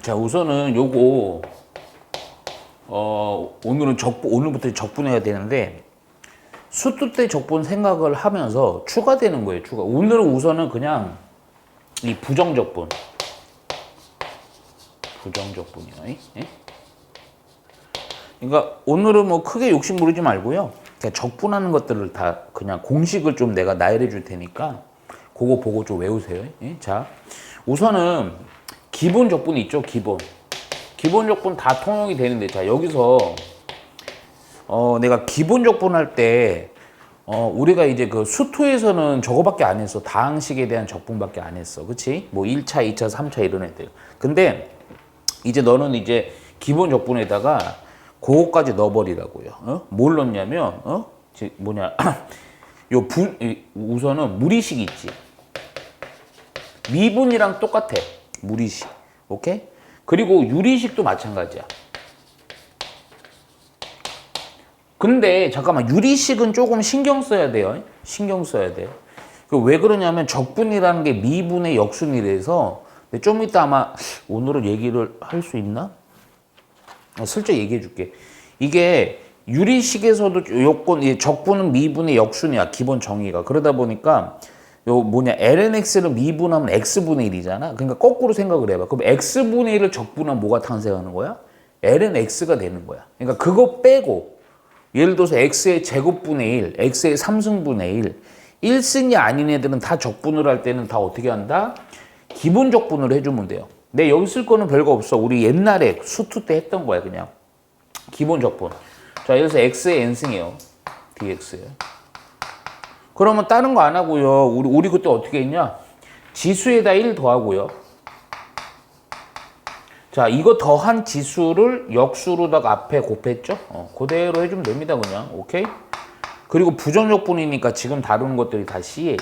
자, 우선은 요거 오늘부터 적분해야 되는데 수투 때 적분 생각을 하면서 추가되는 거예요. 추가. 오늘은 우선은 그냥 이 부정적분이요. 예? 그러니까 오늘은 뭐 크게 욕심 부리지 말고요. 그냥 적분하는 것들을 다 그냥 공식을 좀 내가 나열해 줄 테니까 그거 보고 좀 외우세요. 예? 자, 우선은 기본 적분이 있죠. 기본 적분 다 통용이 되는데, 자, 여기서 내가 기본 적분할 때 우리가 이제 그 수투에서는 저거밖에 안 했어. 다항식에 대한 적분밖에 안 했어. 그치? 뭐 1차, 2차, 3차 이런 애들. 근데 이제 너는 이제 기본 적분에다가 그거까지 넣어버리라고요. 뭘 넣냐면, 우선은 무리식 있지. 미분이랑 똑같아. 무리식. 오케이? 그리고 유리식도 마찬가지야. 근데 잠깐만, 유리식은 조금 신경 써야 돼요. 신경 써야 돼. 왜 그러냐면 적분이라는 게 미분의 역순이라서 좀 이따 아마 오늘은 얘기를 할 수 있나? 슬쩍 얘기해 줄게. 이게 유리식에서도 적분은 미분의 역순이야. 기본 정의가. 그러다 보니까 lnx를 미분하면 x분의 1이잖아. 그러니까 거꾸로 생각을 해봐. 그럼 x분의 1을 적분하면 뭐가 탄생하는 거야? lnx가 되는 거야. 그러니까 그거 빼고 예를 들어서 x의 제곱분의 1, x의 3승분의 1, 1승이 아닌 애들은 다 적분을 할 때는 다 어떻게 한다? 기본 적분을 해주면 돼요. 근데 여기 쓸 거는 별거 없어. 우리 옛날에 수투 때 했던 거야, 그냥. 기본 적분. 자, 예를 들어서 x의 n승이에요. dx에. 그러면 다른 거 안 하고요. 우리 그때 어떻게 했냐? 지수에다 1 더하고요. 자, 이거 더한 지수를 역수로다가 앞에 곱했죠? 그대로 해주면 됩니다, 그냥. 오케이? 그리고 부정적분이니까 지금 다루는 것들이 다 C예요.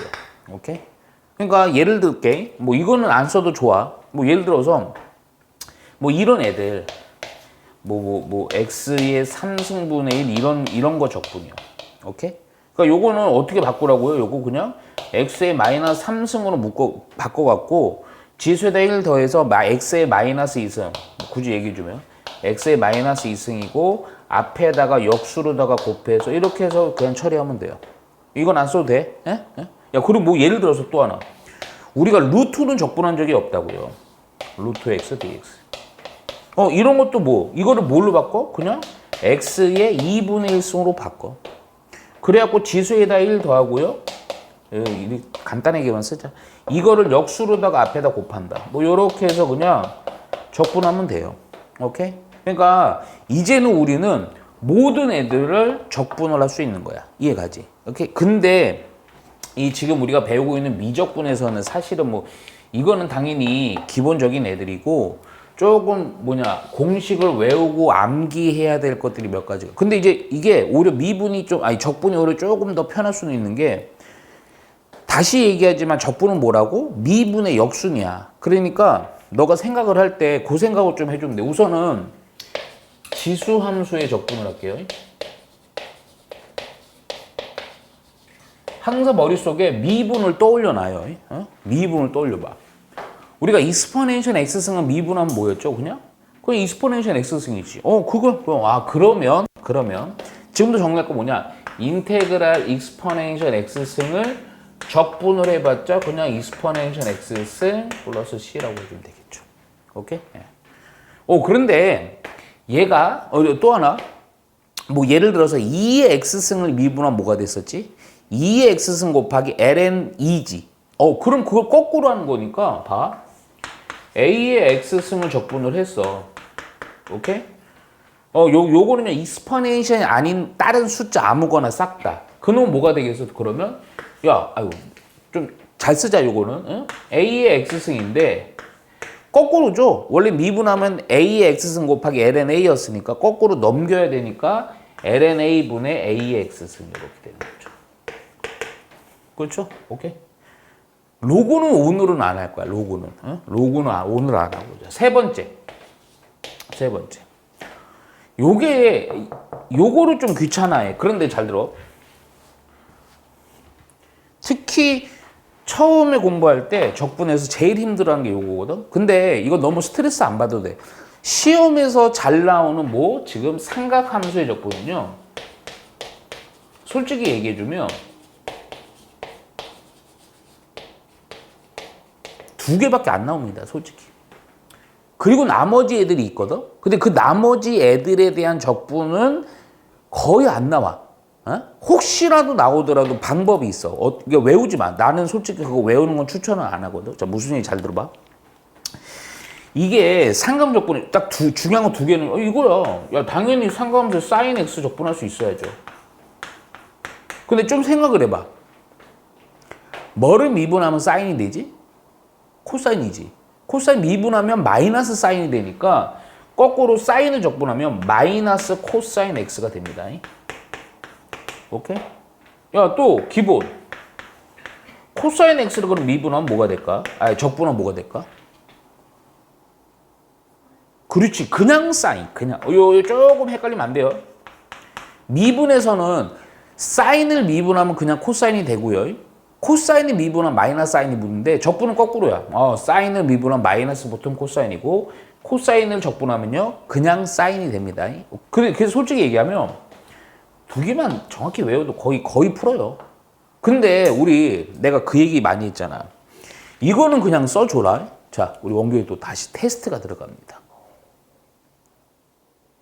오케이? 그러니까 예를 들게, 뭐 이거는 안 써도 좋아. 뭐 예를 들어서 뭐 이런 애들 x의 3승분의 1 이런 거 적분이요. 오케이? 그러니까 요거는 어떻게 바꾸라고요? 요거 그냥 x의 마이너스 3승으로 바꿔갖고 지수에다 1 더해서 x의 마이너스 2승. 굳이 얘기해주면 x의 마이너스 2승이고 앞에다가 역수로다가 곱해서 이렇게 해서 그냥 처리하면 돼요. 이건 안 써도 돼? 에? 야, 그리고 뭐 예를 들어서 또 하나. 우리가 루트는 적분한 적이 없다고요. 루트 x dx. 이런 것도 이거를 뭘로 바꿔? 그냥 x의 2분의 1승으로 바꿔. 그래갖고 지수에다 1 더하고요. 간단하게만 쓰자. 이거를 역수로다가 앞에다 곱한다. 요렇게 해서 그냥 적분하면 돼요. 오케이? 그러니까 이제는 우리는 모든 애들을 적분을 할 수 있는 거야. 이해가지? 오케이? 근데 이 지금 우리가 배우고 있는 미적분에서는 사실은 이거는 당연히 기본적인 애들이고 조금 공식을 외우고 암기해야 될 것들이 몇 가지가. 근데 이제 이게 오히려 적분이 오히려 조금 더 편할 수는 있는 게, 다시 얘기하지만 적분은 뭐라고? 미분의 역순이야. 그러니까 너가 생각을 할 때 그 생각을 좀 해주면 돼. 우선은 지수함수의 적분을 할게요. 항상 머릿속에 미분을 떠올려놔요. 미분을 떠올려봐. 우리가 익스포넨셜 x승은 미분하면 뭐였죠? 그냥 익스포넨셜 x승이지. 그러면 지금도 정리할 거 뭐냐? 인테그랄 익스포넨셜 x승을 적분을 해봤자 그냥 익스포넨셜 x승 플러스 c라고 해주면 되겠죠. 오케이? 그런데 얘가 또 하나 예를 들어서 2의 x승을 미분하면 뭐가 됐었지? 2의 x승 곱하기 ln 2지. 그럼 그걸 거꾸로 하는 거니까 봐. a의 x승을 적분을 했어. 오케이? 요거는요, 익스포넨셜이 아닌 다른 숫자 아무거나 싹 다. 그놈 뭐가 되겠어? 그러면 좀 잘 쓰자. 요거는 응? a의 x승인데 거꾸로죠. 원래 미분하면 a의 x승 곱하기 ln a였으니까 거꾸로 넘겨야 되니까 ln a분의 a의 x승 이렇게 되는 거죠. 그렇죠? 오케이? 로그는 오늘은 안 할 거야. 로그는 오늘 안 하고. 세 번째. 요거를 좀 귀찮아해. 그런데 잘 들어. 특히 처음에 공부할 때 적분에서 제일 힘들어하는 게 요거거든. 근데 이거 너무 스트레스 안 받아도 돼. 시험에서 잘 나오는 뭐 지금 삼각함수의 적분은요. 솔직히 얘기해주면 두 개밖에 안 나옵니다. 솔직히. 그리고 나머지 애들이 있거든. 근데 그 나머지 애들에 대한 적분은 거의 안 나와. 어? 혹시라도 나오더라도 방법이 있어. 이게 외우지 마. 나는 솔직히 그거 외우는 건 추천을 안 하거든. 자, 무슨 얘기 잘 들어봐. 이게 상감 적분이 딱 중요한 거 두 개는 이거야. 야, 당연히 상감함수 사인 x 적분할 수 있어야죠. 근데 좀 생각을 해봐. 뭐를 미분하면 사인이 되지? 코사인이지. 코사인 미분하면 마이너스 사인이 되니까 거꾸로 사인을 적분하면 마이너스 코사인 x가 됩니다. 오케이? 야, 또 기본. 코사인 x를 그럼 미분하면 뭐가 될까? 아니, 적분하면 뭐가 될까? 그렇지. 그냥 사인. 그냥. 요 조금 헷갈리면 안 돼요. 미분에서는 사인을 미분하면 그냥 코사인이 되고요. 코사인을 미분하면 마이너스 사인이 붙는데 적분은 거꾸로야. 사인을 미분하면 마이너스 보통 코사인이고 코사인을 적분하면요. 그냥 사인이 됩니다. 그래서 솔직히 얘기하면 두 개만 정확히 외워도 거의 풀어요. 근데 내가 그 얘기 많이 했잖아. 이거는 그냥 써줘라. 자, 우리 원경이 또 다시 테스트가 들어갑니다.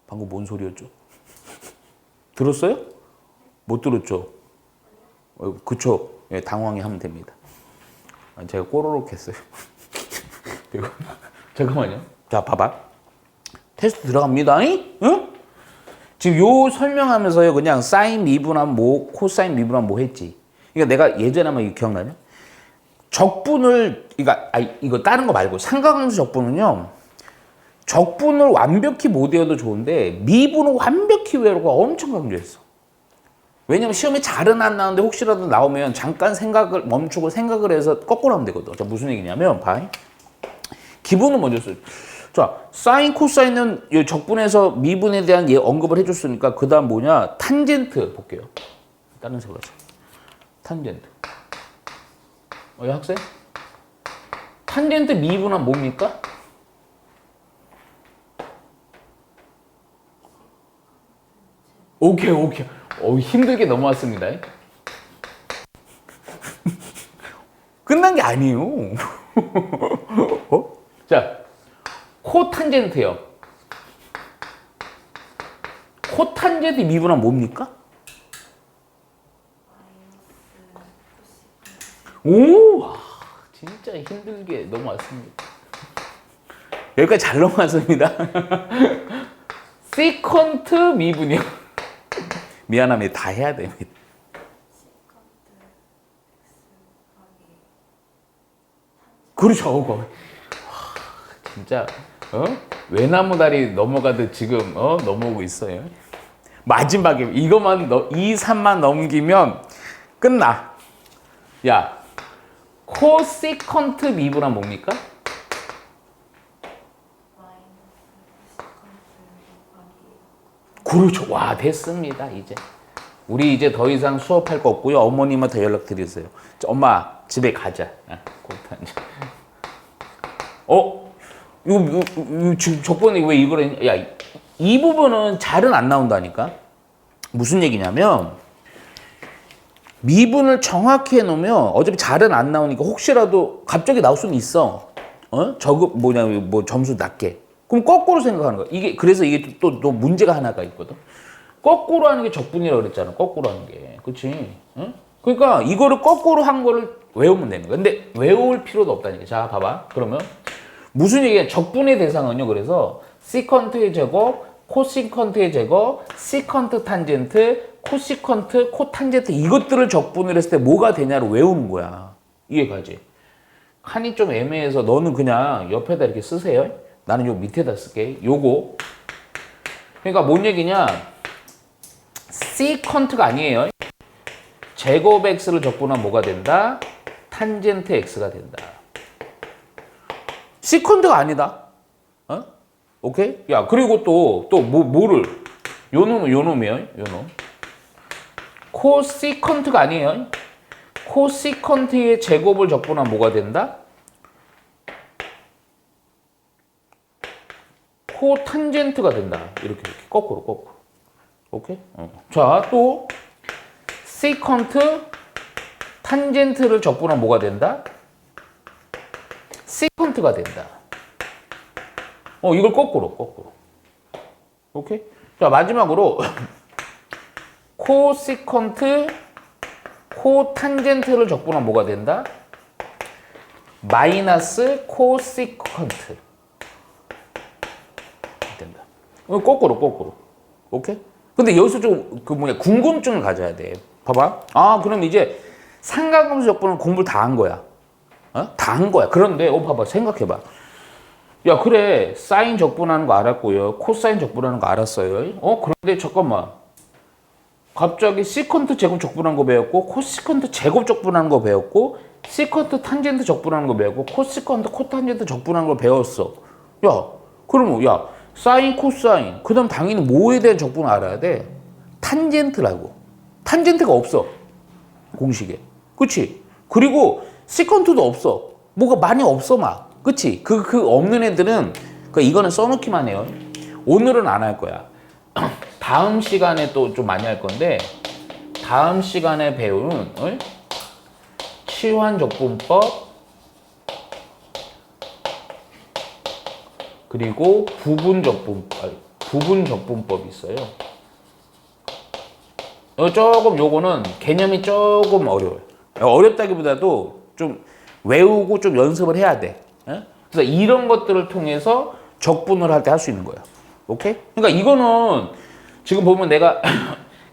방금 뭔 소리였죠? 들었어요? 못 들었죠? 그쵸? 예, 당황해 하면 됩니다. 제가 꼬르륵 했어요. 잠깐만요. 자, 봐봐. 테스트 들어갑니다. 응? 지금 요 설명하면서요, 그냥 사인 미분하면 뭐, 코사인 미분하면 뭐 했지. 그러니까 내가 예전에 한번 기억나냐? 적분을, 이거 다른 거 말고, 삼각함수 적분은요, 적분을 완벽히 못 외워도 좋은데, 미분을 완벽히 외우고 엄청 강조했어. 왜냐면 시험에 잘은 안 나오는데 혹시라도 나오면 잠깐 생각을 멈추고 생각을 해서 거꾸로 하면 되거든. 자, 무슨 얘기냐면, 봐. 기본은 먼저 써요. 자, 사인, 코사인은 이 적분에서 미분에 대한 언급을 해줬으니까 그 다음 뭐냐? 탄젠트 볼게요. 다른 색으로 하자. 탄젠트. 이 학생? 탄젠트 미분은 뭡니까? 오케이. 힘들게 넘어왔습니다. 끝난 게 아니에요. 자, 코탄젠트요. 코탄젠트 미분은 뭡니까? 오, 진짜 힘들게 넘어왔습니다. 여기까지 잘 넘어왔습니다. 시컨트 미분이요. 미안합니다. 다 해야 됩니다. 그렇죠. 진짜 외나무다리 넘어가듯 지금 넘어오고 있어요. 마지막에 이것만 2, 3만 넘기면 끝나. 야, 코시컨트 미분은 뭡니까? 그렇죠. 와, 됐습니다. 우리 이제 더 이상 수업할 거 없고요. 어머님한테 연락 드리세요. 엄마 집에 가자. 이거 지금 적분이 왜 이걸 했냐? 야, 이 부분은 잘은 안 나온다니까. 무슨 얘기냐면 미분을 정확히 해놓으면 어차피 잘은 안 나오니까 혹시라도 갑자기 나올 수는 있어. 뭐 점수 낮게. 그럼 거꾸로 생각하는 거야. 그래서 이게 또 문제가 하나가 있거든. 거꾸로 하는 게 적분이라고 그랬잖아. 거꾸로 하는 게. 그치? 응? 그러니까 이거를 거꾸로 한 거를 외우면 되는 거야. 근데 외울 필요도 없다니까. 자, 봐봐. 그러면 무슨 얘기야? 적분의 대상은요. 그래서 시컨트의 제곱, 코시컨트의 제곱, 시컨트 탄젠트, 코시컨트, 코탄젠트 이것들을 적분을 했을 때 뭐가 되냐를 외우는 거야. 이해가지? 칸이 좀 애매해서 너는 그냥 옆에다 이렇게 쓰세요. 나는 요 밑에다 쓸게. 요거. 그러니까 뭔 얘기냐? 시컨트가 아니에요. 제곱 x를 적분하면 뭐가 된다? 탄젠트 x가 된다. 시컨트가 아니다. 오케이? 야, 그리고 뭐를? 요 놈이에요. 요 놈. 코시컨트가 아니에요. 코시컨트의 제곱을 적분하면 뭐가 된다? 코탄젠트가 된다. 이렇게 거꾸로. 오케이? 자, 또 시컨트 탄젠트를 적분하면 뭐가 된다? 시컨트가 된다. 이걸 거꾸로. 오케이? 자, 마지막으로 코시컨트 코탄젠트를 적분하면 뭐가 된다? 마이너스 코시컨트 된다. 거꾸로. 오케이? 근데 여기서 좀 궁금증을 가져야 돼. 봐봐. 그럼 이제 삼각함수 적분은 공부를 다 한 거야. 다 한 거야. 그런데 봐봐. 생각해봐. 야, 그래. 사인 적분하는 거 알았고요. 코사인 적분하는 거 알았어요. 그런데 잠깐만. 갑자기 시컨트 제곱 적분하는 거 배웠고, 코시컨트 제곱 적분하는 거 배웠고, 시컨트 탄젠트 적분하는 거 배웠고, 코시컨트 코탄젠트 적분하는 걸 배웠어. 야, 그러면 사인, 코사인. 그 다음 당연히 뭐에 대한 적분을 알아야 돼? 탄젠트라고. 탄젠트가 없어. 공식에. 그치? 그리고 시컨트도 없어. 뭐가 많이 없어, 막. 그치? 그 없는 애들은, 이거는 써놓기만 해요. 오늘은 안 할 거야. 다음 시간에 또 좀 많이 할 건데, 다음 시간에 배운 치환적분법, 그리고 부분적분법이 있어요. 요거는 개념이 조금 어려워요. 어렵다기보다도 좀 외우고 좀 연습을 해야 돼. 그래서 이런 것들을 통해서 적분을 할 때 할 수 있는 거야. 오케이? 그러니까 이거는 지금 보면 내가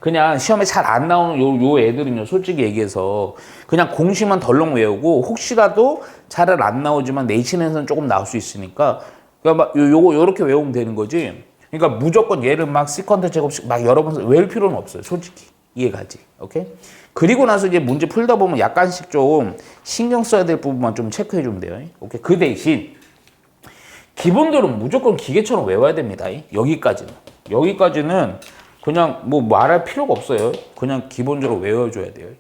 그냥 시험에 잘 안 나오는 요 애들은요, 솔직히 얘기해서 그냥 공식만 덜렁 외우고 혹시라도 잘 안 나오지만 내신에서는 조금 나올 수 있으니까 그러니까 요렇게 외우면 되는 거지. 그러니까 무조건 얘를 막 시컨트 제곱씩 막 여러 번 외울 필요는 없어요. 솔직히. 이해가지? 오케이? 그리고 나서 이제 문제 풀다 보면 약간씩 좀 신경 써야 될 부분만 좀 체크해 주면 돼요. 오케이? 그 대신 기본적으로 무조건 기계처럼 외워야 됩니다. 여기까지는 그냥 뭐 말할 필요가 없어요. 그냥 기본적으로 외워줘야 돼요.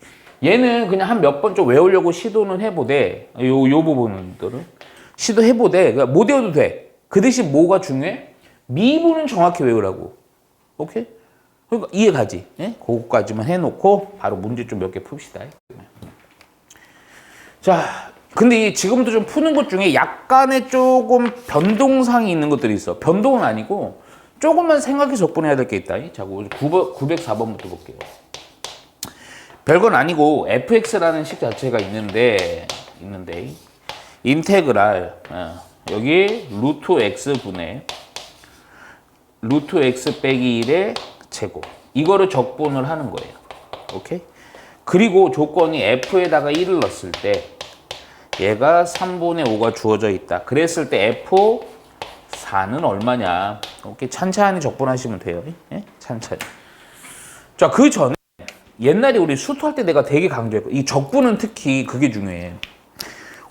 얘는 그냥 한 몇 번 좀 외우려고 시도는 해보되, 요 부분들은 시도해보되, 그러니까 못 외워도 돼. 그 대신 뭐가 중요해? 미분은 정확히 외우라고. 오케이? 그러니까 이해가지? 예? 그거까지만 해놓고 바로 문제 좀 몇 개 풉시다. 자, 근데 지금도 좀 푸는 것 중에 약간의 조금 변동상이 있는 것들이 있어. 변동은 아니고 조금만 생각해서 접근해야 될 게 있다. 자, 904번부터 볼게요. 별건 아니고 fx라는 식 자체가 있는데 인테그랄 여기 루트 x분의 루트 x 빼기 1의 제곱, 이거를 적분을 하는 거예요. 오케이? 그리고 조건이 f에다가 1을 넣었을 때 얘가 3분의 5가 주어져 있다. 그랬을 때 f4는 얼마냐? 오케이, 찬찬히 적분하시면 돼요. 예? 찬찬히. 자, 그 전에 옛날에 우리 수투할 때 내가 되게 강조했고, 이 적분은 특히 그게 중요해.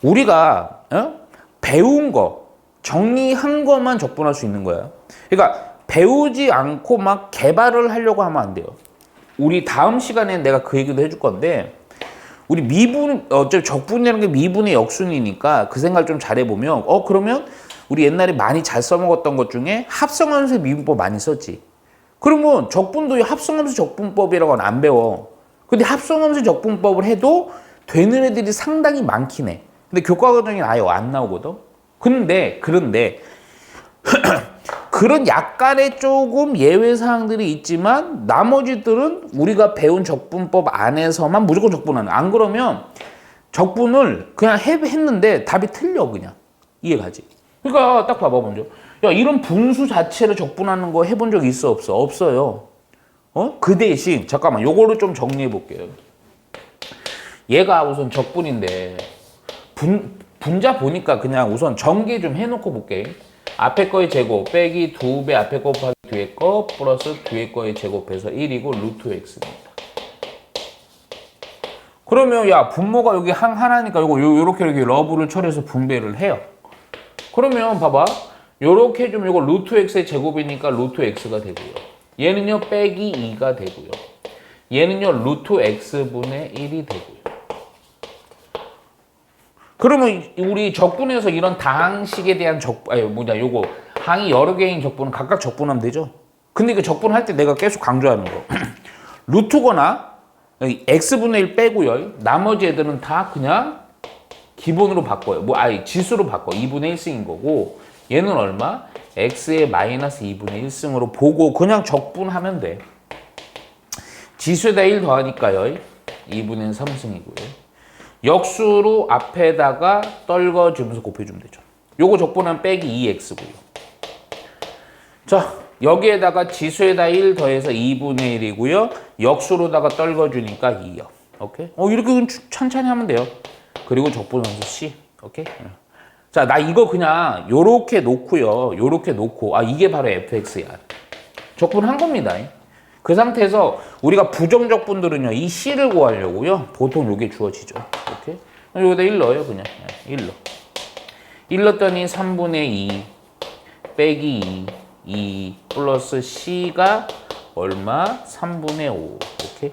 우리가 배운 거, 정리한 것만 적분할 수 있는 거야. 그러니까 배우지 않고 막 개발을 하려고 하면 안 돼요. 우리 다음 시간에 내가 그 얘기도 해줄 건데, 우리 미분, 어차피 적분이라는 게 미분의 역순이니까 그 생각을 좀 잘해보면, 그러면 우리 옛날에 많이 잘 써먹었던 것 중에 합성함수의 미분법 많이 썼지. 그러면 적분도 합성함수 적분법이라고는 안 배워. 근데 합성함수 적분법을 해도 되는 애들이 상당히 많긴 해. 근데 교과 과정에 아예 안 나오거든. 그런데 그런 약간의 조금 예외 사항들이 있지만 나머지들은 우리가 배운 적분법 안에서만 무조건 적분하는. 안 그러면 적분을 그냥 했는데 답이 틀려 그냥. 이해가지? 그러니까 딱 봐봐 먼저. 야, 이런 분수 자체를 적분하는 거 해본 적 있어 없어? 없어요. 그 대신 잠깐만 요거를 좀 정리해 볼게요. 얘가 우선 적분인데 분자 보니까 그냥 우선 전개 좀 해놓고 볼게. 앞에 거의 제곱 빼기 2배 앞에 거 곱하기 뒤에 거 플러스 뒤에 거의 제곱해서 1이고 루트 x입니다. 그러면 야, 분모가 여기 하나니까 요렇게 러브를 처리해서 분배를 해요. 그러면 봐봐. 요렇게 해주면 요거 루트 x의 제곱이니까 루트 x가 되고요. 얘는요 빼기 2가 되고요. 얘는요 루트 x분의 1이 되고요. 그러면 우리 적분에서 이런 다항식에 대한 요거 항이 여러 개인 적분은 각각 적분하면 되죠. 근데 그 적분할 때 내가 계속 강조하는 거 루트거나 x분의 1 빼고요. 나머지 애들은 다 그냥 기본으로 바꿔요. 지수로 바꿔. 2분의 1승인 거고 얘는 얼마? x의 마이너스 2분의 1승으로 보고 그냥 적분하면 돼. 지수에다 1 더하니까요. 2분의 3승이고요. 역수로 앞에다가 떨궈주면서 곱해주면 되죠. 요거 적분하면 빼기 2x고요. 자, 여기에다가 지수에다 1 더해서 2분의 1이고요. 역수로다가 떨궈주니까 2요. 오케이? 이렇게 천천히 하면 돼요. 그리고 적분함수 C. 오케이? 자, 나 이거 그냥 요렇게 놓고요. 요렇게 놓고 이게 바로 fx야. 적분한 겁니다. 그 상태에서 우리가 부정적분들은요. 이 C를 구하려고요. 보통 요게 주어지죠. 오케이? 여기다 1 넣어요. 그냥 1 넣어. 1 넣었더니 3분의 2 빼기 2 플러스 C가 얼마? 3분의 5. 오케이?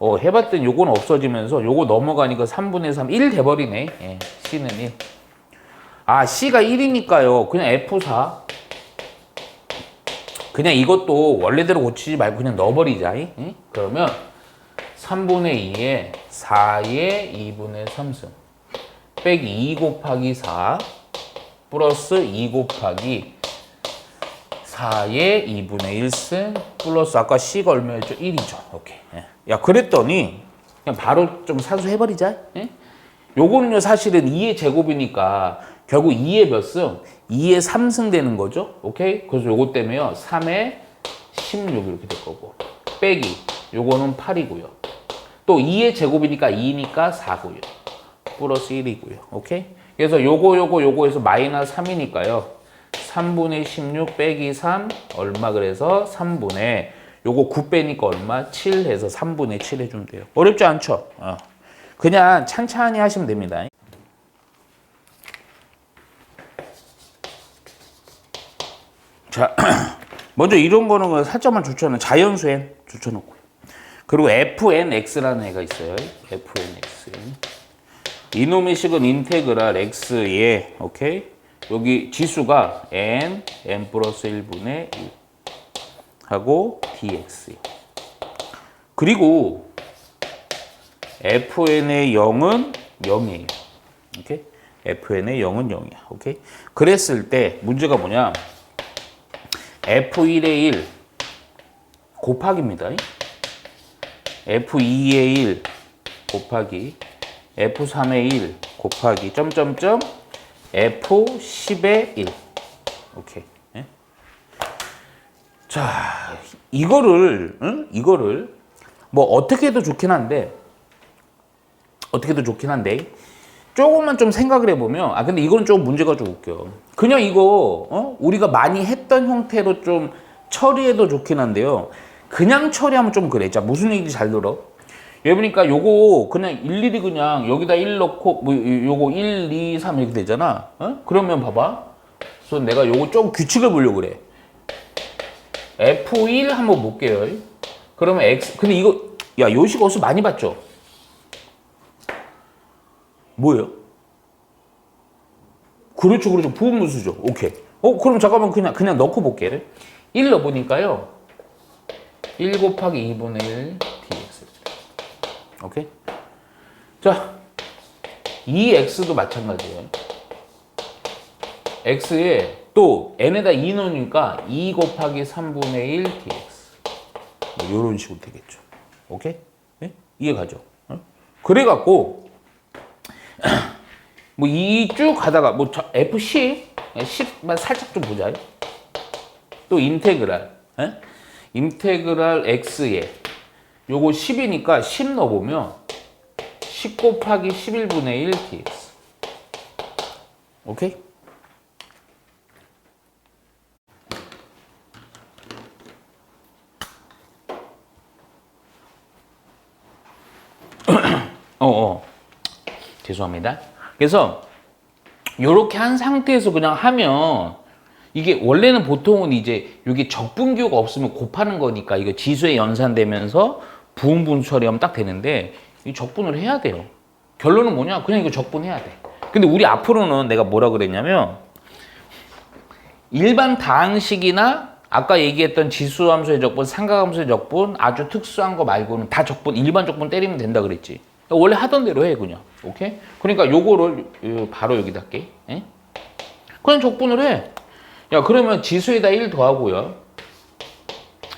해봤더니 요건 없어지면서 요거 넘어가니까 3분의 3, 1 돼버리네. 예, C는 1. C가 1이니까요. 그냥 F4. 그냥 이것도 원래대로 고치지 말고 그냥 넣어버리자. 응? 그러면 3분의 2에 4의 2분의 3승 빼기 2 곱하기 4 플러스 2 곱하기 4의 2분의 1승 플러스 아까 C가 얼마였죠? 1이죠. 오케이. 야, 그랬더니 그냥 바로 좀 사수해버리자. 요거는요 사실은 2의 제곱이니까 결국 2의 몇 승? 2의 3승 되는 거죠. 오케이? 그래서 요거 때문에요 3의 16 이렇게 될 거고 빼기 요거는 8이고요. 또 2의 제곱이니까 2니까 4고요. 플러스 1이고요. 오케이? 그래서 요거에서 마이너스 3이니까요. 3분의 16 빼기 3 얼마 그래서 3분의 요거 9 빼니까 얼마? 7 해서 3분의 7 해주면 돼요. 어렵지 않죠? 그냥 찬찬히 하시면 됩니다. 자, 먼저 이런 거는 살짝만 조쳐놓은 자연수 n 조쳐놓고요. 그리고 fnx라는 애가 있어요. fnx. 이놈의 식은 인테그랄 x에 오케이? 여기 지수가 n 플러스 1분의 1 하고 dx. 그리고 fn의 0은 0이에요. 오케이? fn의 0은 0이야. 오케이? 그랬을 때 문제가 뭐냐? f1의 1 곱하기입니다. f2의 1 곱하기 f3의 1 곱하기 점점점 f10의 1. 오케이. 네? 자, 이거를 뭐 어떻게 해도 좋긴 한데 조금만 좀 생각을 해보면 근데 이건 좀 문제가 좀 웃겨. 그냥 이거 우리가 많이 했던 형태로 좀 처리해도 좋긴 한데요. 그냥 처리하면 좀 그래. 자, 무슨 얘기인지 잘 들어. 얘 보니까 요거 그냥 일일이 그냥 여기다 1 넣고 뭐 요거 1, 2, 3 이렇게 되잖아. 그러면 봐봐. 그래서 내가 요거 좀 규칙을 보려고 그래. F1 한번 볼게요. 그러면 X 근데 이거 요식 어디서 많이 봤죠? 뭐예요? 그렇죠. 부분분수죠. 오케이. 그럼 잠깐만 그냥 넣고 볼게요. 1 넣어보니까요. 1 곱하기 2분의 1 dx. 오케이? 자, 2x도 마찬가지예요. x에 또 n에다 2 넣으니까 2 곱하기 3분의 1 dx. 뭐 이런 식으로 되겠죠. 오케이? 네? 이해가죠? 그래갖고 뭐 이 쭉 가다가 뭐 FC 10만 살짝 좀 보자. 또 인테그랄 x에 요거 10이니까 10 넣어보면 10 곱하기 11분의 1 dx. 오케이? 죄송합니다. 그래서 요렇게 한 상태에서 그냥 하면 이게 원래는 보통은 이제 여기 적분기호가 없으면 곱하는 거니까 이거 지수에 연산되면서 부분분수 처리하면 딱 되는데 이 적분을 해야 돼요. 결론은 뭐냐? 그냥 이거 적분해야 돼. 근데 우리 앞으로는 내가 뭐라 그랬냐면 일반 다항식이나 아까 얘기했던 지수함수의 적분, 삼각함수의 적분, 아주 특수한 거 말고는 다 적분, 일반 적분 때리면 된다 그랬지. 원래 하던 대로 해 그냥. 오케이? 그러니까 요거를 바로 여기다 할게. 에? 그냥 적분을 해. 야 그러면 지수에다 1 더하고요.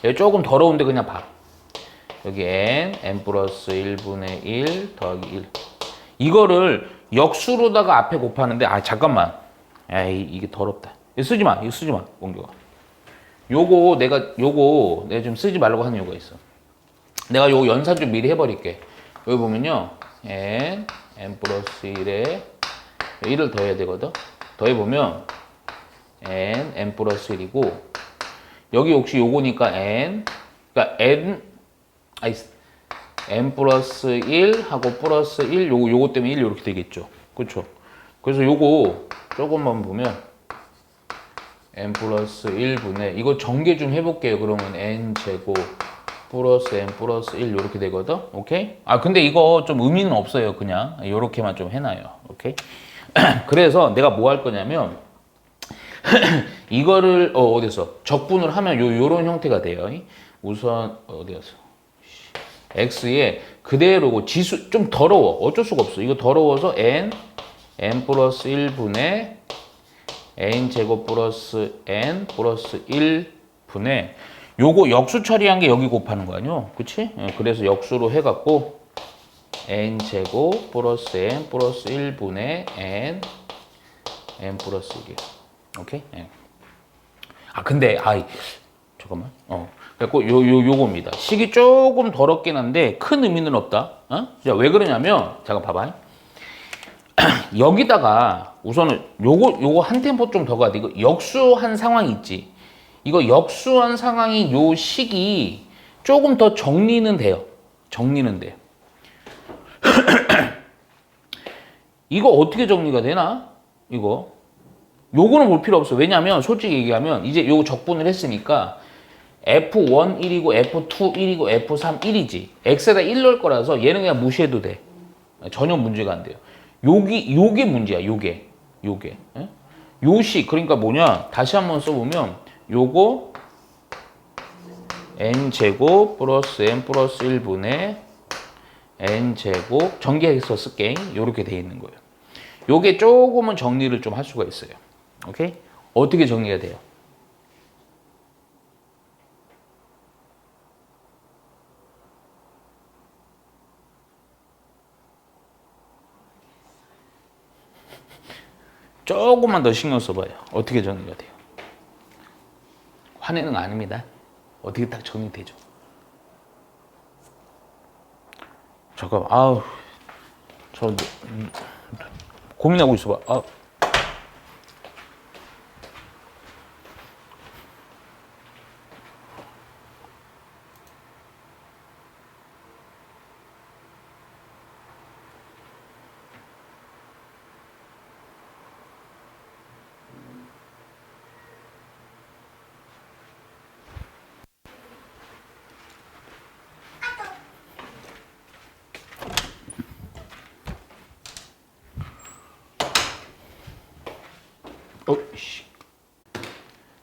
여기 조금 더러운데 그냥 봐. 여기 n 플러스 1분의 1 더하기 1. 이거를 역수로다가 앞에 곱하는데 잠깐만. 에이 이게 더럽다. 이거 쓰지 마. 이거 쓰지 마. 공교가. 요거 내가 좀 쓰지 말라고 하는 이유가 있어. 내가 요거 연산 좀 미리 해버릴게. 여기 보면요. n 플러스 1에 1을 더해야 되거든. 더해보면 n 플러스 1이고 여기 혹시 요거니까 그러니까 n 플러스 1 하고 플러스 1 요거 때문에 1 이렇게 되겠죠. 그렇죠? 그래서 요거 조금만 보면 n 플러스 1분의 이거 전개 좀 해볼게요. 그러면 n 제곱 플러스 n 플러스 1 이렇게 되거든. 오케이? 근데 이거 좀 의미는 없어요. 그냥 이렇게만 좀 해놔요. 오케이? 그래서 내가 뭐 할 거냐면 이거를 어디서 적분을 하면 요런 형태가 돼요. 우선 어디서 x에 그대로고 지수 좀 더러워. 어쩔 수가 없어. 이거 더러워서 n 플러스 1분의 n 제곱 플러스 n 플러스 1분의 요거 역수 처리한 게 여기 곱하는 거 아니요? 그치? 그래서 역수로 해갖고 n 제곱 플러스 n 플러스 1분의 n 플러스 1이야. 오케이? 근데 잠깐만. 그래갖고 요겁니다. 식이 조금 더럽긴 한데 큰 의미는 없다. 자, 왜 그러냐면 잠깐 봐봐. 여기다가 우선은 요거 한 템포 좀 더 가야 돼. 이거 역수한 상황이 있지. 이거 역수한 상황이 요 식이 조금 더 정리는 돼요. 정리는 돼. 이거 어떻게 정리가 되나? 요거는 볼 필요 없어. 왜냐면 솔직히 얘기하면 이제 요거 적분을 했으니까 F1 1이고 F2 1이고 F3 1이지. X에다 1 넣을 거라서 얘는 그냥 무시해도 돼. 전혀 문제가 안 돼요. 요게 문제야. 요게. 요식 그러니까 뭐냐? 다시 한번 써보면 요거 n제곱 플러스 n 플러스 1분의 n제곱 전개해서 쓸게. 요렇게 돼 있는 거예요. 요게 조금은 정리를 좀 할 수가 있어요. 오케이? 어떻게 정리가 돼요? 조금만 더 신경 써봐요. 어떻게 정리가 돼요? 화내는 거 아닙니다. 어떻게 딱 정리되죠? 잠깐만, 저 고민하고 있어봐.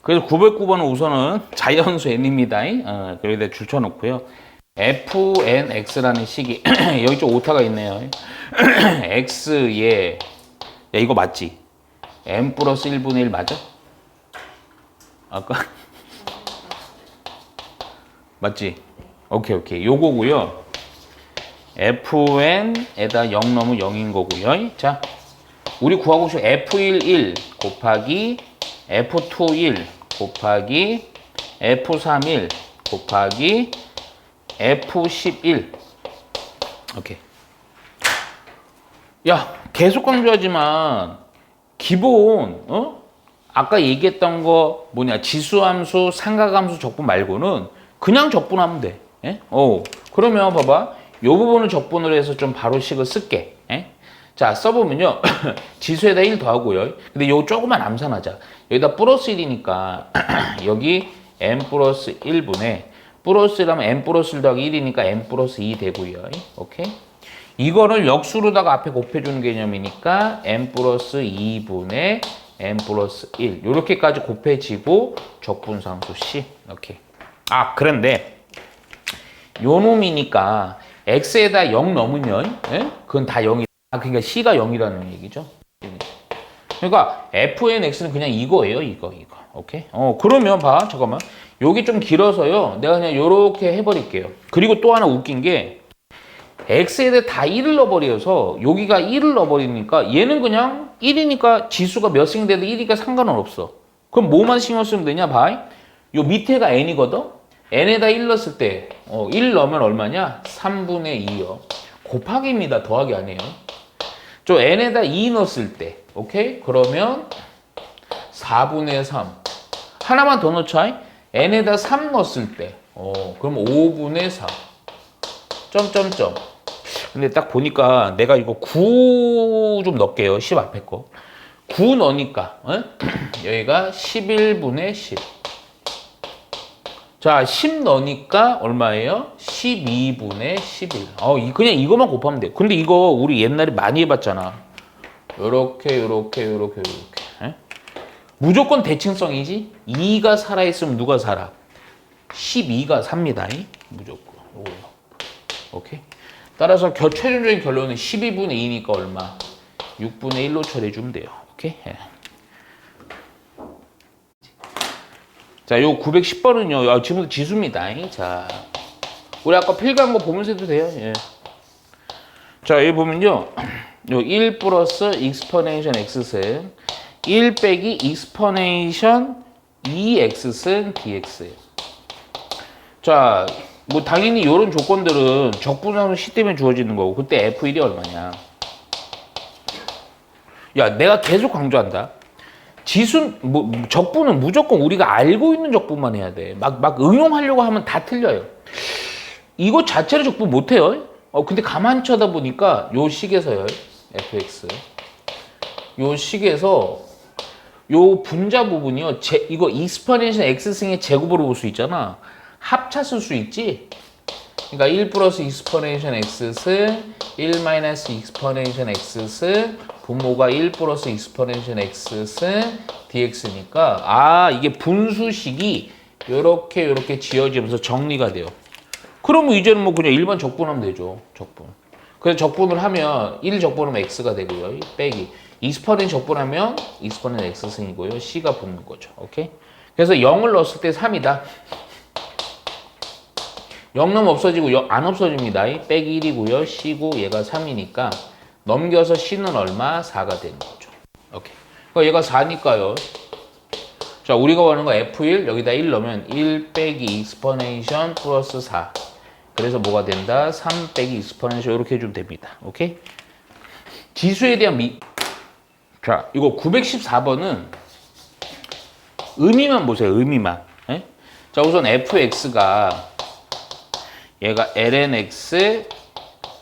그래서 909번은 우선은 자연수 n입니다. 여기다 줄쳐놓고요. fnx라는 식이 여기 좀 오타가 있네요. x에 야 이거 맞지? n 플러스 1분의 1 맞아? 아까 맞지? 오케이 요거고요. fn에다 0 넣으면 0인 거고요. 자, 우리 구하고 싶은 f1 1 곱하기 f2 1 곱하기 f3 1 곱하기 f11. 오케이. 야, 계속 강조하지만 기본 아까 얘기했던 거 지수함수, 삼각함수 적분 말고는 그냥 적분하면 돼. 그러면 봐봐. 요 부분을 적분을 해서 좀 바로 식을 쓸게. 자, 써보면요. 지수에다 1 더하고요. 근데 요거 조금만 암산하자. 여기다 플러스 1이니까 여기 n 플러스 1분의 플러스 1하면 n 플러스 1 더하기 1이니까 n 플러스 2 되고요. 오케이? 이거를 역수로다가 앞에 곱해주는 개념이니까 n 플러스 2분의 n 플러스 1 이렇게까지 곱해지고 적분상수 C. 오케이. 아 그런데 요 놈이니까 x에다 0 넣으면 그건 다 0이. 그러니까 C가 0이라는 얘기죠. 그러니까 fnx는 그냥 이거예요. 이거. 오케이. 그러면 봐. 잠깐만. 여기 좀 길어서요. 내가 그냥 요렇게 해버릴게요. 그리고 또 하나 웃긴 게 x에다 다 1을 넣어버려서 여기가 1을 넣어버리니까 얘는 그냥 1이니까 지수가 몇 승 돼도 1이니까 상관은 없어. 그럼 뭐만 신경 쓰면 되냐? 봐. 요 밑에가 n이거든? n에다 1 넣었을 때 1 넣으면 얼마냐? 3분의 2요. 곱하기입니다. 더하기 아니에요. 저 n에다 2 넣었을 때 오케이? 그러면 4분의 3 하나만 더 넣자. n에다 3 넣었을 때 그럼 5분의 4 점점점. 근데 딱 보니까 내가 이거 9 좀 넣을게요. 10 앞에 거 9 넣으니까 여기가 11분의 10. 자, 10 넣으니까 얼마예요? 12분의 11. 그냥 이거만 곱하면 돼. 근데 이거 우리 옛날에 많이 해봤잖아. 요렇게. 무조건 대칭성이지? 2가 살아있으면 누가 살아? 12가 삽니다. 무조건. 오케이? 따라서 최종적인 결론은 12분의 2니까 얼마? 6분의 1로 처리해주면 돼요. 오케이? 자, 요 910번은요, 지금부터 지수입니다. 자, 우리 아까 필기한 거 보면서 해도 돼요. 예. 자, 여기 보면요, 요 1 플러스 익스포넨셜 x승 1 빼기 익스포넨셜 2x승 dx예요. 자, 뭐 당연히 이런 조건들은 적분상수 C 때문에 주어지는 거고 그때 F1이 얼마냐. 야, 내가 계속 강조한다. 지수, 적분은 무조건 우리가 알고 있는 적분만 해야 돼. 막 응용하려고 하면 다 틀려요. 이거 자체로 적분 못 해요. 근데 가만히 쳐다보니까 요 식에서요. fx. 요 식에서 요 분자 부분이요. 이거 익스포넨셜 x승의 제곱으로 볼 수 있잖아. 합차 쓸 수 있지? 그러니까 1 플러스 익스포넨셜 x승 1 마이너스 익스포넨셜 x승 분모가 1 플러스 익스포넨셜 x승 dx니까 이게 분수식이 요렇게 지어지면서 정리가 돼요. 그러면 이제는 뭐 그냥 일반 적분하면 되죠. 적분. 그래서 적분을 하면 1 적분하면 x가 되고요. 빼기 익스포넨 적분하면 익스포넨 x승이고요. c가 붙는 거죠. 오케이? 그래서 0을 넣었을 때 3이다. 0 넣으면 없어지고 안 없어집니다. 빼기 1이고요. C고 얘가 3이니까 넘겨서 C는 얼마? 4가 되는 거죠. 오케이. 그러니까 얘가 4니까요. 자, 우리가 원하는 거 F1 여기다 1 넣으면 1 빼기 익스포넨셜 플러스 4. 그래서 뭐가 된다? 3 빼기 익스포넨셜 이렇게 해주면 됩니다. 오케이? 지수에 대한 자, 이거 914번은 의미만 보세요. 의미만. 에? 자, 우선 fx가 얘가 lnx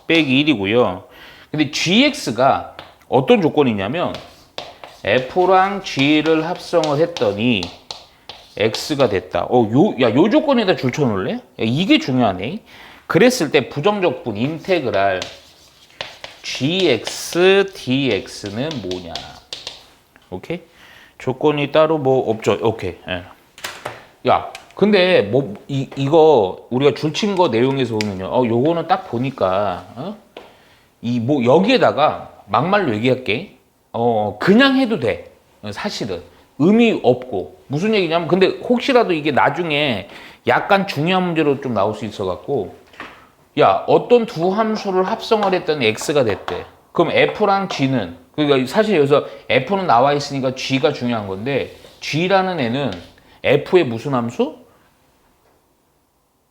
빼기 1이고요. 근데 gx가 어떤 조건이냐면 f랑 g를 합성을 했더니 x가 됐다. 요 조건에다 줄 쳐놓을래? 이게 중요하네. 그랬을 때 부정적분 인테그랄 gx dx는 뭐냐? 오케이? 조건이 따로 뭐 없죠. 오케이. 예. 야, 근데 이거 우리가 줄친 거 내용에서 보면요. 요거는 딱 보니까 여기에다가 막말로 얘기할게. 그냥 해도 돼. 사실은 의미 없고 무슨 얘기냐면 근데 혹시라도 이게 나중에 약간 중요한 문제로 좀 나올 수 있어 갖고 야, 어떤 두 함수를 합성을 했더니 x가 됐대. 그럼 f랑 g는 그러니까 사실 여기서 f는 나와 있으니까 g가 중요한 건데 g라는 애는 f의 무슨 함수?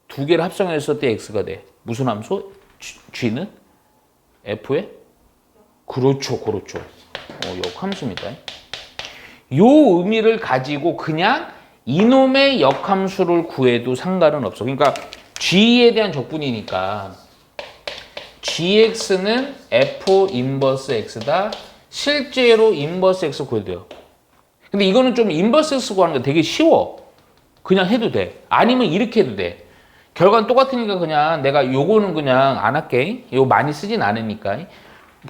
두 개를 합성했을 때 x가 돼. 무슨 함수? g는 f의? 그렇죠. 역함수입니다. 요 의미를 가지고 그냥 이놈의 역함수를 구해도 상관은 없어. 그러니까 g에 대한 적분이니까 gx는 f 인버스 x다. 실제로 인버스 x 구해도 돼요. 근데 이거는 좀 인버스 x 구하는 게 되게 쉬워. 그냥 해도 돼. 아니면 이렇게 해도 돼. 결과는 똑같으니까 그냥 내가 요거는 그냥 안 할게. 요거 많이 쓰진 않으니까.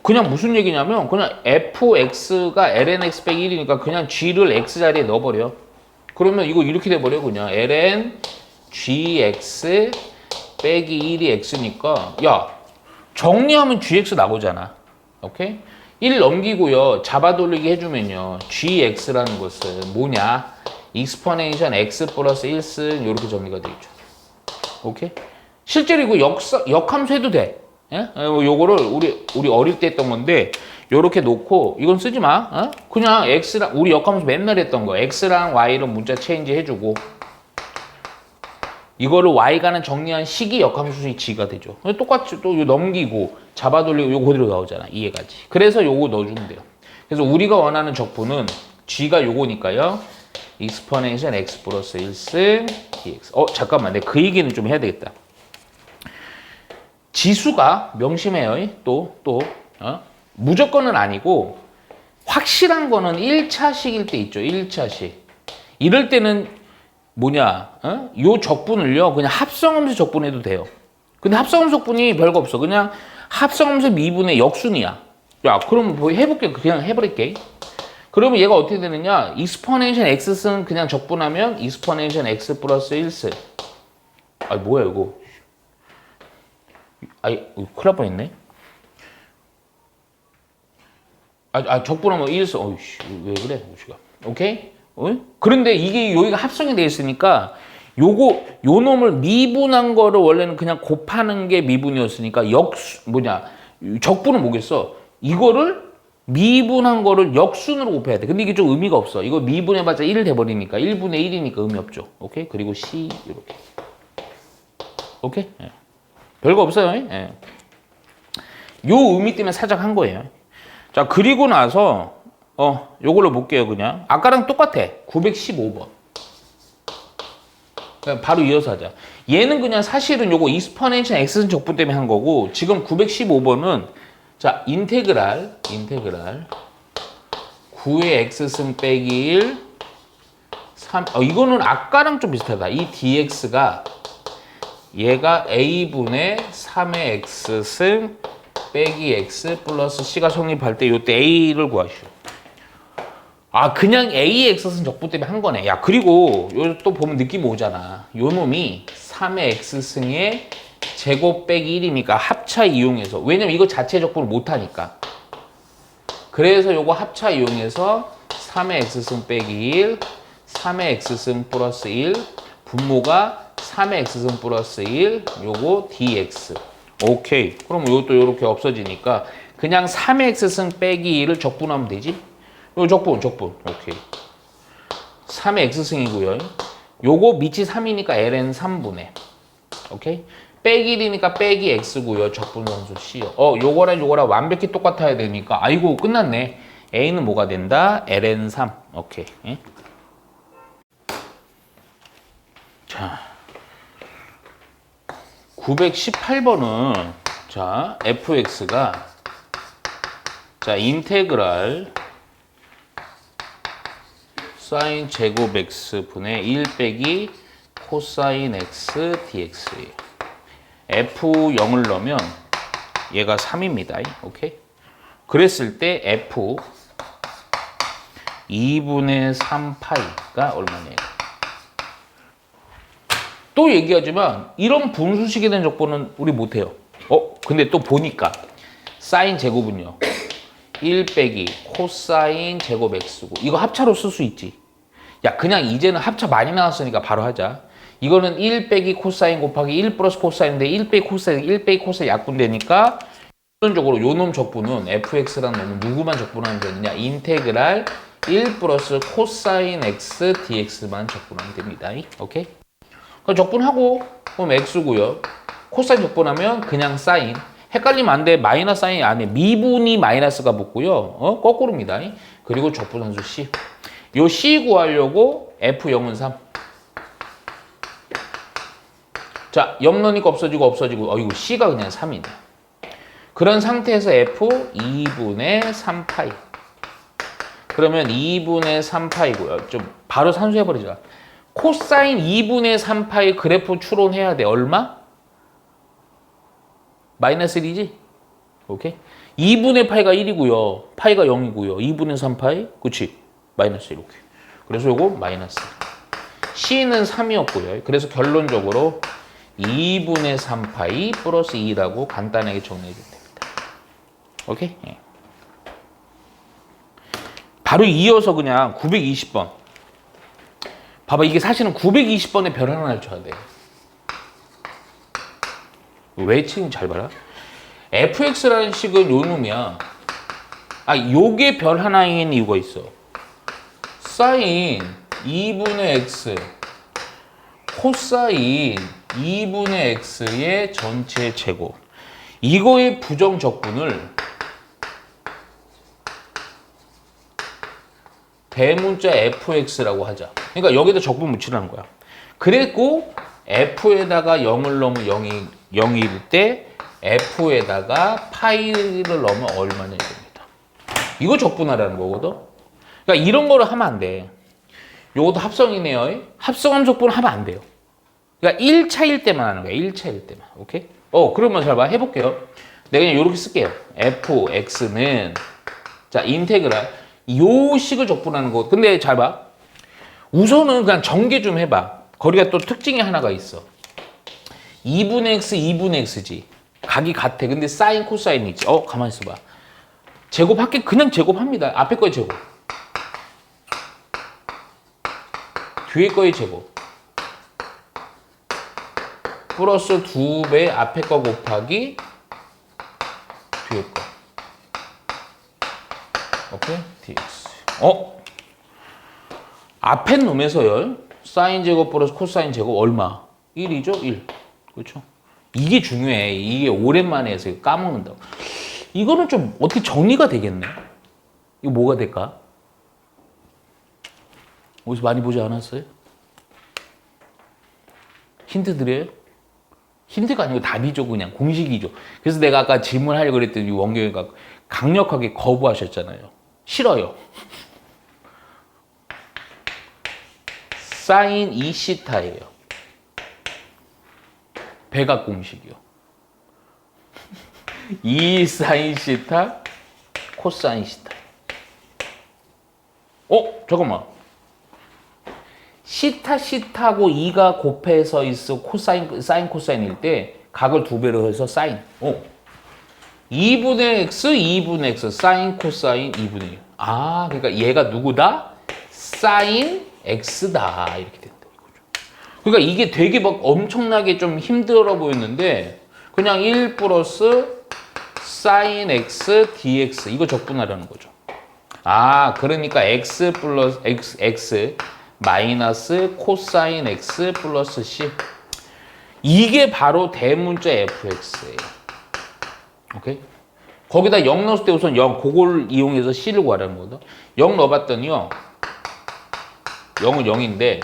그냥 무슨 얘기냐면 그냥 fx가 lnx 빼기 1이니까 그냥 g를 x 자리에 넣어버려. 그러면 이거 이렇게 돼버려. 그냥 ln gx 빼기 1이 x니까 야 정리하면 gx 나오잖아. 오케이? 1 넘기고요. 잡아 돌리기 해주면요. gx라는 것은 뭐냐? 익스포넨셜 x 플러스 1승 이렇게 정리가 되죠. 오케이? 실제로 이거 역함수 해도 돼. 예? 요거를 우리 어릴 때 했던 건데 요렇게 놓고 이건 쓰지 마. 어? 그냥 x랑 우리 역함수 맨날 했던 거 x랑 y로 문자 체인지 해주고 이거를 y가는 정리한 식이 역함수 g가 되죠. 똑같이 또 넘기고 잡아 돌리고 요거 그대로 나오잖아. 이해가지. 그래서 요거 넣어주면 돼요. 그래서 우리가 원하는 적분은 g가 요거니까요. 익스포넨셜 x 플러스 1승 dx. 잠깐만. 내가 그 얘기는 좀 해야 되겠다. 지수가 명심해요. 무조건은 아니고 확실한 거는 1차식일 때 있죠. 1차식. 이럴 때는 뭐냐? 요 적분을요. 그냥 합성함수 적분해도 돼요. 근데 합성함수 적분이 별거 없어. 그냥 합성함수 미분의 역순이야. 야, 그럼 뭐 해볼게. 그냥 해버릴게. 그러면 얘가 어떻게 되느냐? 익스포넨셜 x승 그냥 적분하면 익스포넨셜 x 플러스 1승. 아, 뭐야 이거? 큰일 날 뻔했네. 적분하면 1승. 어이씨, 왜 그래? 오케이? 그런데 이게 여기가 합성이 되어 있으니까 요 놈을 미분한 거를 원래는 그냥 곱하는 게 미분이었으니까 적분은 뭐겠어? 이거를 미분한 거를 역순으로 곱해야 돼. 근데 이게 좀 의미가 없어. 이거 미분해봤자 1 돼버리니까 1분의 1이니까 의미 없죠. 오케이? 그리고 C 이렇게. 오케이? 예. 별거 없어요. 예. 요 의미 때문에 살짝 한 거예요. 자, 그리고 나서 요걸로 볼게요. 그냥 아까랑 똑같아. 915번. 그냥 바로 이어서 하자. 얘는 그냥 사실은 요거 익스포넨셜 x승 적분 때문에 한 거고 지금 915번은 자, 인테그랄 9의 x승 빼기 1 3 이거는 아까랑 좀 비슷하다. 이 dx가 얘가 a분의 3의 x승 빼기 x 플러스 c가 성립할 때 요때 a를 구하시오. 그냥 AX승 적분 때문에 한 거네. 야, 그리고 요 또 보면 느낌 오잖아. 요 놈이 3의 X승의 제곱 빼기 1이니까 합차 이용해서. 왜냐면 이거 자체 적분을 못 하니까. 그래서 요거 합차 이용해서 3의 X승 빼기 1, 3의 X승 플러스 1, 분모가 3의 X승 플러스 1, 요거 DX. 오케이. 그럼 요것도 요렇게 없어지니까 그냥 3의 X승 빼기 1을 적분하면 되지? 요 적분. 오케이. 3의 x승이고요. 요거 밑이 3이니까 ln 3분의. 오케이? 빼기 1이니까 빼기 x고요. 적분함수 c요. 요거랑 완벽히 똑같아야 되니까 아이고 끝났네. a는 뭐가 된다? ln 3. 오케이. 예? 자. 918번은 자, fx가 자, 인테그랄 사인 제곱 x 분의 1 빼기 코사인 x dx예요. f0을 넣으면 얘가 3입니다. 오케이? 그랬을 때 f 2분의 3파이가 얼마냐. 또 얘기하지만 이런 분수식에 대한 적분은 우리 못해요. 근데 또 보니까 사인 제곱은요. 1 빼기 코사인 제곱 x고 이거 합차로 쓸 수 있지. 야, 그냥 이제는 합차 많이 나왔으니까 바로 하자. 이거는 1 빼기 코사인 곱하기 1 플러스 코사인인데 1 빼기 코사인 약분되니까 기본적으로 요 놈 적분은 fx라는 놈은 누구만 적분하면 되느냐? 인테그랄 1 플러스 코사인 x dx만 적분하면 됩니다. 오케이? 그럼 적분하고 그럼 x고요. 코사인 적분하면 그냥 사인. 헷갈리면 안 돼. 마이너스 사인 안에 미분이 마이너스가 붙고요. 거꾸로입니다. 그리고 적분함수 C. 요 C 구하려고 F0은 3. 자, 0 넣으니까 없어지고 이거 C가 그냥 3이네. 그런 상태에서 F 2분의 3파이. 그러면 2분의 3파이고요. 좀 바로 산수해버리자. 코사인 2분의 3파이 그래프 추론해야 돼. 얼마? 마이너스 1이지? 오케이? 2분의 파이가 1이고요. 파이가 0이고요. 2분의 3파이? 그치? 마이너스 1. 오케이. 그래서 요거 마이너스. C는 3이었고요. 그래서 결론적으로 2분의 3파이 플러스 2라고 간단하게 정리해주면 됩니다. 오케이? 예. 바로 이어서 그냥 920번. 봐봐, 이게 사실은 920번에 별 하나 날 줘야 돼. 왜 지금 잘 봐라. fx라는 식은 요 놈이야. 요게 별 하나인 이유가 있어. 사인 2분의 x 코사인 2분의 x의 전체 제곱. 이거의 부정적분을 대문자 fx라고 하자. 그러니까 여기다 적분 묻히라는 거야. 그랬고 f에다가 0을 넣으면 0일 때 f에다가 파이를 넣으면 얼마냐 이겁니다. 이거 적분하라는 거거든. 그러니까 이런 거를 하면 안 돼. 요것도 합성이네요. 합성함 적분을 하면 안 돼요. 그러니까 1차일 때만 하는 거야. 1차일 때만. 오케이? 그러면 잘 봐. 해볼게요. 내가 그냥 이렇게 쓸게요. fx는 자 인테그랄 요 식을 적분하는 거. 근데 잘 봐. 우선은 그냥 전개 좀 해봐. 거기가 또 특징이 하나가 있어. 2분의 x, 2분의 x지. 각이 같아. 근데 사인, 코사인이 있지. 가만히 있어봐. 제곱할게. 그냥 제곱합니다. 앞에 거의 제곱. 뒤에 거의 제곱. 플러스 2배 앞에 거 곱하기 뒤에 거. 오케이? dx. 앞에 놈에서요. 사인 제곱 플러스 코사인 제곱 얼마? 1이죠? 1. 그렇죠? 이게 중요해. 이게 오랜만에 해서 까먹는다고. 이거는 좀 어떻게 정리가 되겠네. 이거 뭐가 될까? 어디서 많이 보지 않았어요? 힌트 드려요? 힌트가 아니고 답이죠. 그냥 공식이죠. 그래서 내가 아까 질문하려고 그랬더니 원경이가 강력하게 거부하셨잖아요. 싫어요. 사인 2시타예요. 백악 공식이요. 2 사인 시타 코사인 시타. 잠깐만. 시타하고 2가 곱해서 있어 사인 코사인일 때 각을 2배로 해서 사인. 2분의 x, 2분의 x, 사인 코사인 2분의 1. 그러니까 얘가 누구다? 사인 x다. 이렇게 된다. 이거죠. 그러니까 이게 되게 막 엄청나게 좀 힘들어 보였는데 그냥 1 플러스 사인 x dx 이거 적분하라는 거죠. 그러니까 x 플러스 x 마이너스 코사인 x 플러스 c. 이게 바로 대문자 fx예요. 오케이? 거기다 0 넣었을 때 우선 0, 그걸 이용해서 c를 구하라는 거거든. 0 넣어봤더니요. 0은 0인데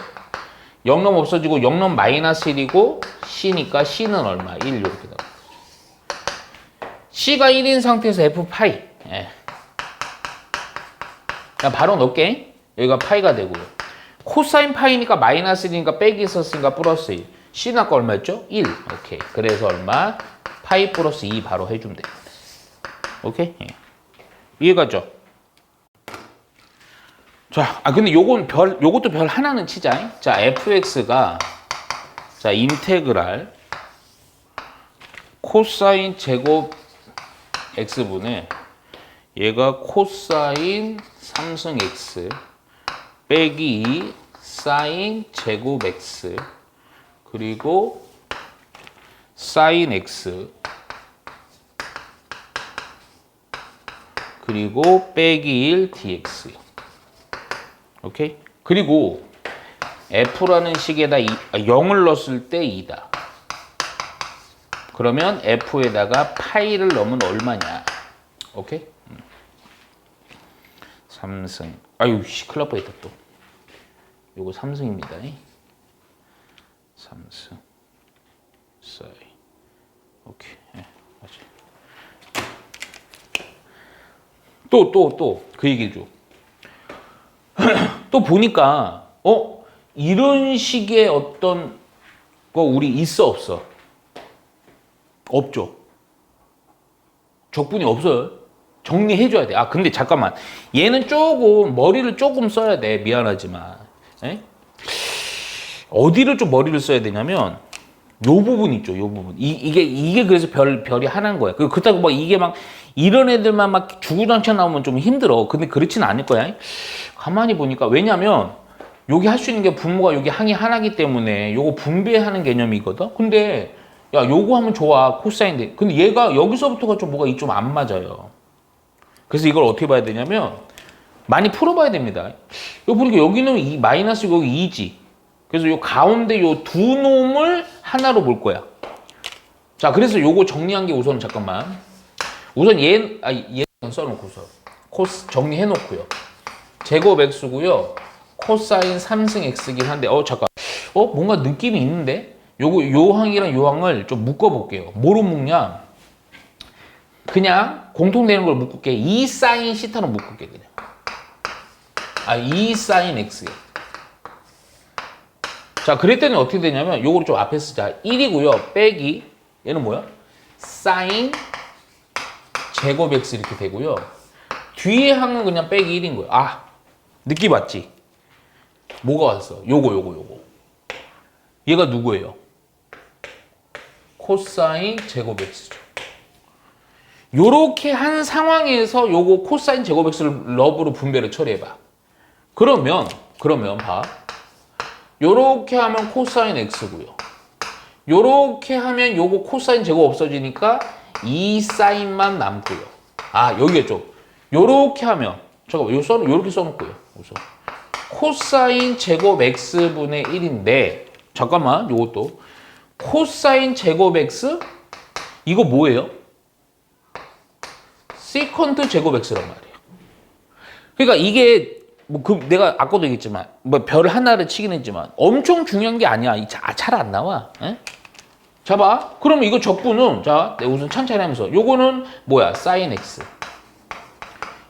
0 넣으면 없어지고 0 넣으면 마이너스 1이고 c니까 c는 얼마? 1 이렇게 나옵니다. c가 1인 상태에서 f 파이. 그냥 바로 넣을게. 여기가 파이가 되고요. 코사인 파이니까 마이너스 1이니까 빼기 있었으니까 플러스 1. c는 아까 얼마였죠? 1. 오케이. 그래서 얼마? 파이 플러스 2 바로 해주면 됩니다. 오케이? 이해가죠? 자, 근데 요것도 별 하나는 치자. 자, fx가 자, 인테그랄 코사인 제곱 x분의 얘가 코사인 3승 x 빼기 2 사인 제곱 x 그리고 사인 x 그리고 빼기 1 dx. 오케이? 그리고 f라는 식에다 0을 넣었을 때 2다. 그러면 f에다가 파이를 넣으면 얼마냐? 오케이? 3승. 큰일 날 뻔했다 또. 요거 3승입니다. 3승. 사이. 오케이. 맞아. 또 그 얘기죠. 또 보니까 이런 식의 어떤 거 우리 있어 없어? 없죠. 적분이 없어요. 정리해줘야 돼. 아 근데 잠깐만. 얘는 조금 머리를 조금 써야 돼. 미안하지만. 에? 어디를 좀 머리를 써야 되냐면 요 부분 있죠. 요 부분. 이게 그래서 별이 하나인 거야. 그렇다고 막 이게 막 이런 애들만 막 주구장창 나오면 좀 힘들어. 근데 그렇지는 않을 거야. 가만히 보니까 왜냐면 여기 할 수 있는 게 분모가 여기 항이 하나기 때문에 요거 분배하는 개념이거든. 근데 야 요거 하면 좋아. 코사인데. 근데 얘가 여기서부터가 좀 뭐가 좀 안 맞아요. 그래서 이걸 어떻게 봐야 되냐면 많이 풀어봐야 됩니다. 여기 보니까 여기는 마이너스 여기 2지. 그래서 요 가운데 요 두 놈을 하나로 볼 거야. 자, 그래서 요거 정리한 게 우선 잠깐만. 우선 얘 써놓고서 코스 정리해 놓고요. 제곱 x고요. 코사인 3승 x긴 한데 잠깐. 뭔가 느낌이 있는데. 요 항이랑 요 항을 좀 묶어 볼게요. 뭐로 묶냐? 그냥 공통되는 걸 묶을게. 2 사인 시타로 묶을게 그냥. 2 사인 x. 자, 그랬더니 어떻게 되냐면 요거를 좀 앞에 쓰자. 1이고요. 빼기 얘는 뭐야? 사인 제곱 x 이렇게 되고요. 뒤에 항은 그냥 빼기 1인 거야. 느낌 왔지? 뭐가 왔어? 요거. 얘가 누구예요? 코사인 제곱 x죠. 요렇게 한 상황에서 요거 코사인 제곱 x를 러브로 분배를 처리해봐. 그러면 봐. 요렇게 하면 코사인 x고요. 요렇게 하면 요거 코사인 제곱 없어지니까 2 사인만 남고요. 여기겠죠. 요렇게 하면 잠깐만 요렇게 써놓고요. 우선 코사인 제곱 x분의 1인데 잠깐만 요것도 코사인 제곱 x 이거 뭐예요? 시컨트 제곱 x란 말이에요. 그러니까 이게 내가 아까도 얘기했지만 별 하나를 치긴 했지만 엄청 중요한 게 아니야. 잘 안 나와. 에? 자 봐. 그러면 이거 적분은 자 우선 천천히 하면서 요거는 뭐야? 사인 x.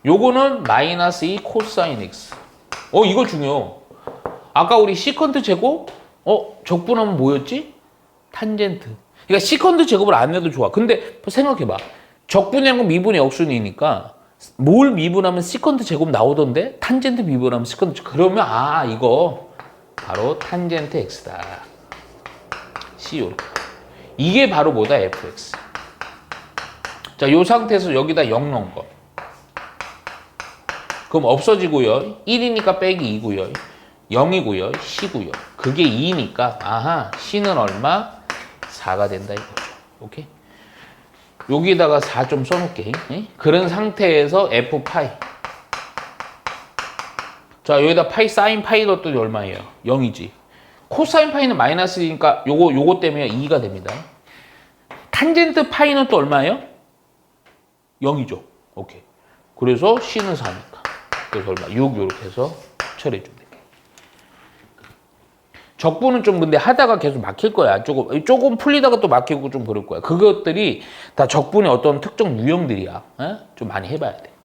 요거는 마이너스 2 코사인 x. 이거 중요. 아까 우리 시컨트 제곱 적분하면 뭐였지? 탄젠트. 그러니까 시컨트 제곱을 안 해도 좋아. 근데 생각해봐. 적분이란 건 미분의 역순이니까 뭘 미분하면 시컨트 제곱 나오던데 탄젠트 미분하면 시컨트 그러면 이거 바로 탄젠트 x다. C 요렇게. 이게 바로 뭐다? fx. 자, 요 상태에서 여기다 0 넣은 거. 그럼 없어지고요. 1이니까 빼기 2고요. 0이고요. C고요. 그게 2니까 C는 얼마? 4가 된다 이거죠. 오케이? 여기다가 4 좀 써놓게. 그런 상태에서 f 파이. 자, 여기다 파이 사인 파이 넣었더니 얼마예요? 0이지. 코사인 파이는 마이너스니까 요거 때문에 2가 됩니다. 탄젠트 파이는 또 얼마예요? 0이죠. 오케이. 그래서 C는 4니까. 그래서 얼마? 6 이렇게 해서 처리해 주면 됩니다. 적분은 좀 근데 하다가 계속 막힐 거야. 조금 풀리다가 또 막히고 좀 그럴 거야. 그것들이 다 적분의 어떤 특정 유형들이야. 좀 많이 해봐야 돼.